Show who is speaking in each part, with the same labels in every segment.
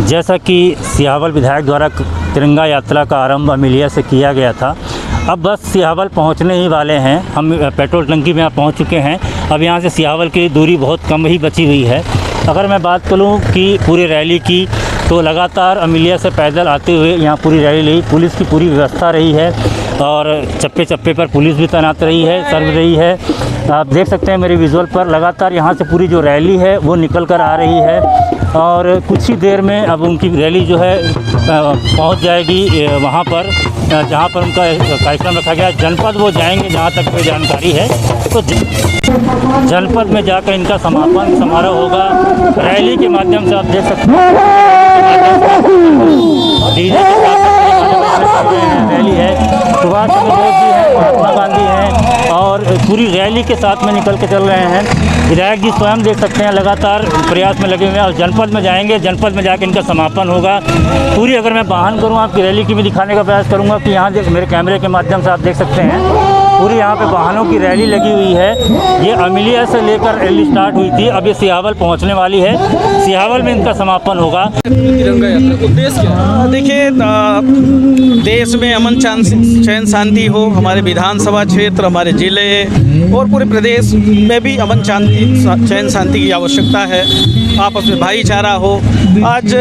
Speaker 1: जैसा कि सियावल विधायक द्वारा तिरंगा यात्रा का आरंभ अमिलिया से किया गया था, अब बस सियावल पहुंचने ही वाले हैं। हम पेट्रोल टंकी में यहाँ पहुंच चुके हैं। अब यहाँ से सियावल की दूरी बहुत कम ही बची हुई है। अगर मैं बात करूँ कि पूरी रैली की, तो लगातार अमिलिया से पैदल आते हुए यहाँ पूरी रैली रही। पुलिस की पूरी व्यवस्था रही है और चप्पे चप्पे पर पुलिस भी तैनात रही है, सर्व रही है। आप देख सकते हैं मेरे विजुअल पर, लगातार यहाँ से पूरी जो रैली है वो निकल कर आ रही है और कुछ ही देर में अब उनकी रैली जो है पहुँच जाएगी वहाँ पर जहाँ पर उनका कार्यक्रम रखा गया है। जनपद वो जाएंगे जहाँ तक कोई जानकारी है, तो जनपद में जाकर इनका समापन समारोह होगा। रैली के माध्यम से आप देख सकते हैं डीजे के साथ रैली है, सुभाष चंद्र बोस जी हैं, महात्मा गांधी हैं और पूरी रैली के साथ में निकल के चल रहे हैं। विधायक जी स्वयं देख सकते हैं लगातार प्रयास में लगे हुए हैं और जनपद में जाएंगे। जनपद में जाकर इनका समापन होगा। पूरी अगर मैं वाहन करूँ आपकी रैली की भी दिखाने का प्रयास करूँगा कि यहाँ मेरे कैमरे के माध्यम से आप देख सकते हैं पूरी यहाँ पे वाहनों की रैली लगी हुई है। ये अमिलिया से लेकर रैली स्टार्ट हुई थी, अब ये सियावल पहुँचने वाली है। सियावल में इनका समापन होगा।
Speaker 2: तिरंगा यात्रा का उद्देश्य क्या है?
Speaker 3: देखिए, देश में अमन चैन शांति हो, हमारे विधानसभा क्षेत्र, हमारे ज़िले और पूरे प्रदेश में भी अमन चैन शांति की आवश्यकता है। आपस में भाईचारा हो। आज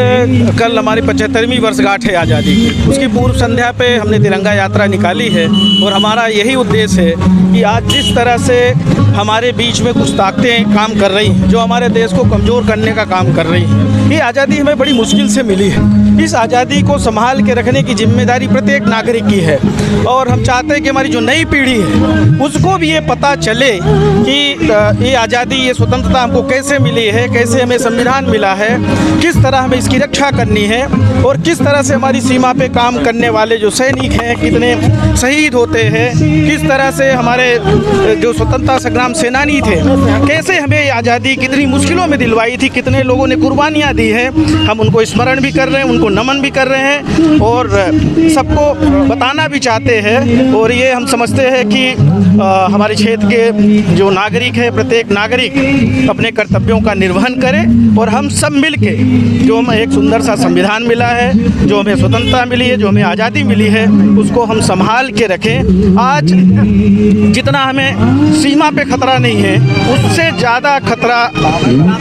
Speaker 3: कल हमारी 75वीं वर्षगांठ है आज़ादी की। उसकी पूर्व संध्या पे हमने तिरंगा यात्रा निकाली है और हमारा यही उद्देश्य है कि आज जिस तरह से हमारे बीच में कुछ ताकतें काम कर रही हैं, जो हमारे देश को कमज़ोर करने का काम कर रही हैं, ये आज़ादी हमें बड़ी मुश्किल से मिली है। इस आज़ादी को संभाल के रखने की जिम्मेदारी प्रत्येक नागरिक की है और हम चाहते हैं कि हमारी जो नई पीढ़ी है उसको भी ये पता चले कि ये आज़ादी, ये स्वतंत्रता हमको कैसे मिली है, कैसे हमें संविधान मिला है, किस तरह हमें इसकी रक्षा करनी है और किस तरह से हमारी सीमा पे काम करने वाले जो सैनिक हैं कितने शहीद होते हैं, किस तरह से हमारे जो स्वतंत्रता संग्राम सेनानी थे कैसे हमें आज़ादी कितनी मुश्किलों में दिलवाई थी, कितने लोगों ने कुर्बानियाँ दी हैं। हम उनको स्मरण भी कर रहे हैं, उनको नमन भी कर रहे हैं और सबको बताना भी चाहते हैं। और ये हम समझते हैं कि हमारे क्षेत्र के जो नागरिक है, प्रत्येक नागरिक अपने कर्तव्यों का निर्वहन करे और हम सब मिल के जो हमें एक सुंदर सा संविधान मिला है, जो हमें स्वतंत्रता मिली है, जो हमें आज़ादी मिली है, उसको हम संभाल के रखें। आज जितना हमें सीमा पे खतरा नहीं है, उससे ज़्यादा खतरा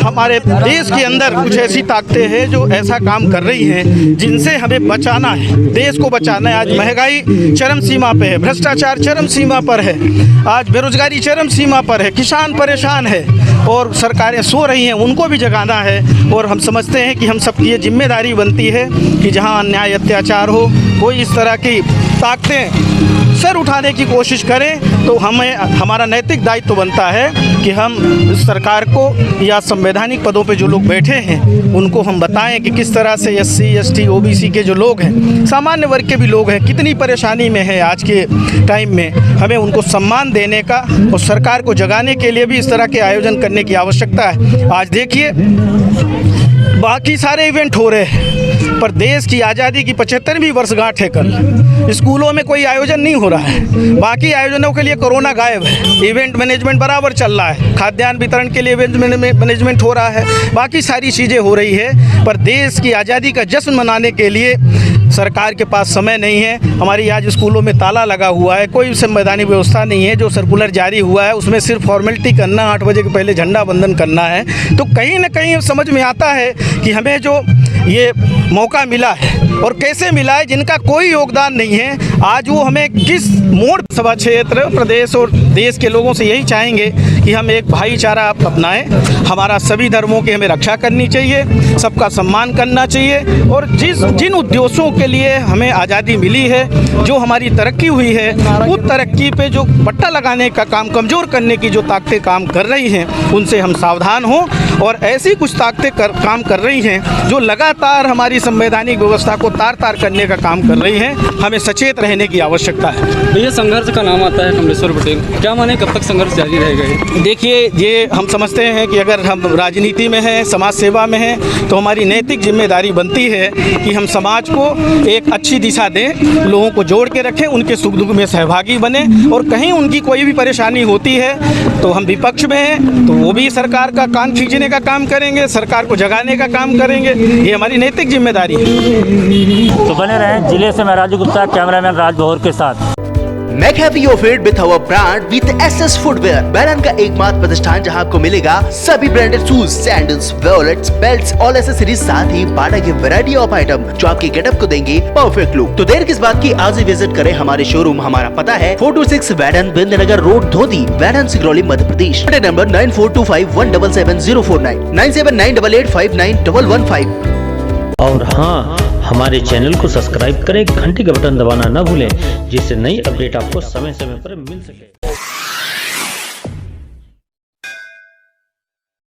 Speaker 3: हमारे देश के अंदर कुछ ऐसी ताकतें हैं जो ऐसा काम कर रही हैं जिनसे हमें बचाना है, देश को बचाना है। आज महंगाई चरम सीमा पे है, भ्रष्टाचार चरम सीमा पर है, आज बेरोजगारी चरम सीमा पर है, किसान परेशान है और सरकारें सो रही हैं, उनको भी जगाना है। और हम समझते हैं कि हम सबकी ये जिम्मेदारी बनती है कि जहां अन्याय अत्याचार हो, कोई इस तरह की ताकतें सर उठाने की कोशिश करें, तो हमें हमारा नैतिक दायित्व बनता है कि हम सरकार को या संवैधानिक पदों पे जो लोग बैठे हैं उनको हम बताएं कि किस तरह से SC ST OBC के जो लोग हैं, सामान्य वर्ग के भी लोग हैं, कितनी परेशानी में है आज के टाइम में। हमें उनको सम्मान देने का और सरकार को जगाने के लिए भी इस तरह के आयोजन करने की आवश्यकता है। आज देखिए, बाकी सारे इवेंट हो रहे हैं पर देश की आज़ादी की 75वीं वर्षगांठ है कल। स्कूलों में कोई आयोजन नहीं हो रहा है, बाकी आयोजनों के लिए कोरोना गायब है। इवेंट मैनेजमेंट बराबर चल रहा है, खाद्यान्न वितरण के लिए इवेंट मैनेजमेंट हो रहा है, बाकी सारी चीज़ें हो रही है, पर देश की आज़ादी का जश्न मनाने के लिए सरकार के पास समय नहीं है। हमारी आज स्कूलों में ताला लगा हुआ है, कोई संवैधानिक व्यवस्था नहीं है। जो सर्कुलर जारी हुआ है उसमें सिर्फ फॉर्मेलिटी करना, 8 बजे के पहले झंडा वंदन करना है। तो कहीं ना कहीं समझ में आता है कि हमें जो ये मौका मिला है और कैसे मिला है, जिनका कोई योगदान नहीं है, आज वो हमें किस मोड़ सभा क्षेत्र, प्रदेश और देश के लोगों से यही चाहेंगे कि हम एक भाईचारा अपनाएं। हमारा सभी धर्मों की हमें रक्षा करनी चाहिए, सबका सम्मान करना चाहिए और जिन उद्देश्यों के लिए हमें आज़ादी मिली है, जो हमारी तरक्की हुई है, उस तरक्की पे जो पट्टा लगाने का काम, कमज़ोर करने की जो ताकतें काम कर रही हैं, उनसे हम सावधान हों। और ऐसी कुछ ताकतें काम कर रही हैं जो लगातार हमारी संवैधानिक व्यवस्था को तार तार करने का काम कर रही हैं। हमें सचेत रहने की आवश्यकता है।
Speaker 2: भैया संघर्ष का नाम आता है कमलेश्वर पटेल, क्या माने कब तक संघर्ष जारी रहेगा ये?
Speaker 3: देखिए, ये हम समझते हैं कि अगर हम राजनीति में हैं, समाज सेवा में हैं, तो हमारी नैतिक जिम्मेदारी बनती है कि हम समाज को एक अच्छी दिशा दें, लोगों को जोड़ के रखें, उनके सुख दुख में सहभागी बने, और कहीं उनकी कोई भी परेशानी होती है तो हम विपक्ष में हैं तो वो भी सरकार का कान खींचने का काम करेंगे, सरकार को जगाने का काम करेंगे। ये हमारी नैतिक जिम्मेदारी है।
Speaker 1: तो बने रहें। जिले से मैं राजू गुप्ता, कैमरामैन राज बहोर के साथ।
Speaker 4: Make happy your feet with our brand with SS Footwear, बैरन का एकमात्र प्रतिष्ठान जहां आपको मिलेगा सभी branded shoes, sandals, wallets, belts, all accessories, साथ ही बाटा की वैरायटी ऑफ आइटम जो आपके गेटअप को देंगे परफेक्ट लुक। तो देर किस बात की, आज ही विजिट करें हमारे शोरूम। हमारा पता है 426 वैडन बिंदनगर रोड, धोती, वैडन, सिगरौली, मध्य प्रदेश। नंबर 9425177049, 9798859115।
Speaker 5: और हाँ, हमारे चैनल को सब्सक्राइब करें, घंटी का बटन दबाना न भूलें, जिससे नई अपडेट आपको समय समय पर मिल सके।